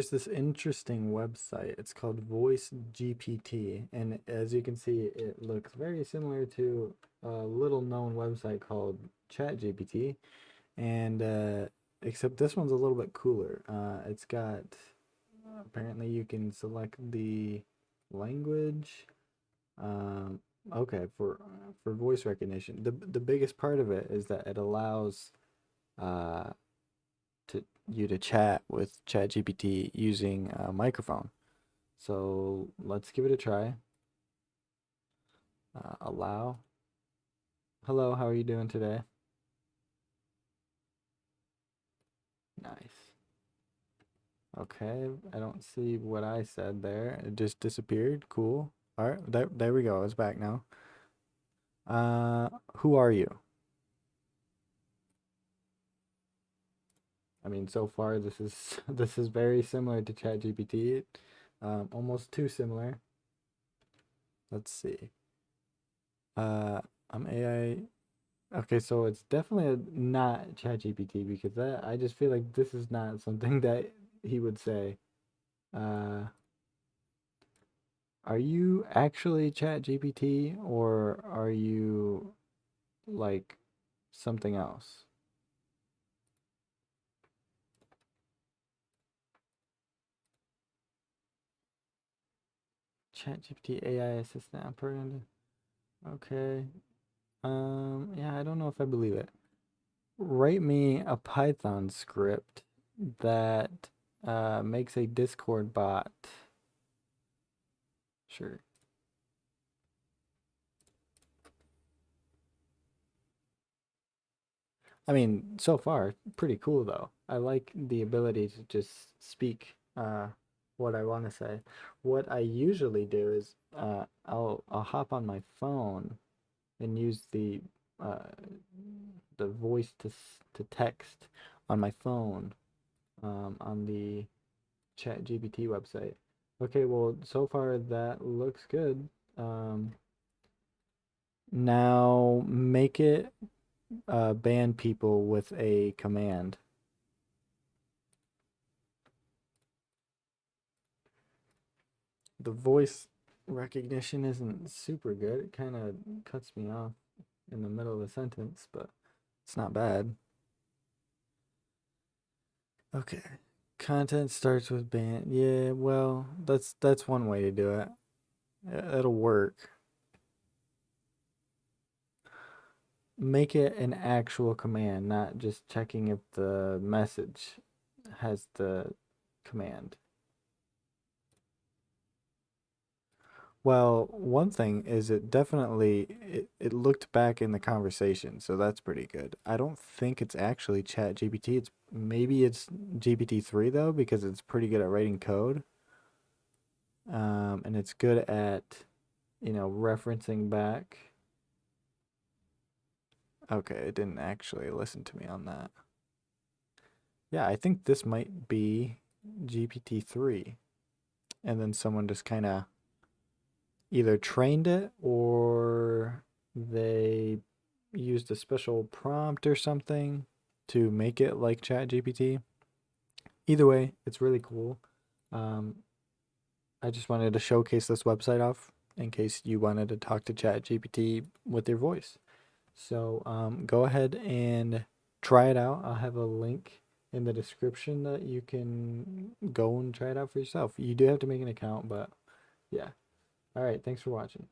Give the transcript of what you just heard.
There's this interesting website. It's called Voice GPT, and as you can see, it looks very similar to a little known website called ChatGPT, and except this one's a little bit cooler. It's got apparently you can select the language. Um, okay, for voice recognition, the biggest part of it is that it allows uh to you to chat with ChatGPT using a microphone. So let's give it a try. Allow. Hello, how are you doing today? Nice. Okay, I don't see what I said there. It just disappeared. Cool. All right, there we go. It's back now. Who are you? I mean, so far this is this is very similar to ChatGPT. Almost too similar. Let's see. I'm AI. Okay, so it's definitely not ChatGPT because that I just feel like this is not something that he would say. Uh, are you actually ChatGPT or are you like something else? ChatGPT AI assistant operator. Okay. Yeah, I don't know if I believe it. Write me a Python script that makes a Discord bot. Sure. I mean, so far, pretty cool though. I like the ability to just speak what I want to say. What I usually do is I'll hop on my phone and use uh, the voice to text on my phone on the ChatGPT website. Okay, well, so far that looks good. Um, Now make it ban people with a command. The voice recognition isn't super good. It kind of cuts me off in the middle of a sentence, but it's not bad. Okay. Content starts with ban. Yeah, well, that's one way to do it. It'll work. Make it an actual command, not just checking if the message has the command. Well, one thing is it looked back in the conversation, so that's pretty good. I don't think it's actually Chat GPT. It's GPT-3 though, because it's pretty good at writing code. And it's good at, referencing back. Okay, it didn't actually listen to me on that. Yeah, I think this might be GPT-3. And then someone just kind of either trained it or they used a special prompt or something to make it like ChatGPT. Either way, it's really cool. Um, I just wanted to showcase this website off in case you wanted to talk to ChatGPT with your voice. So go ahead and try it out. I'll have a link in the description that you can go and try it out for yourself. You do have to make an account, but yeah. All right. Thanks for watching.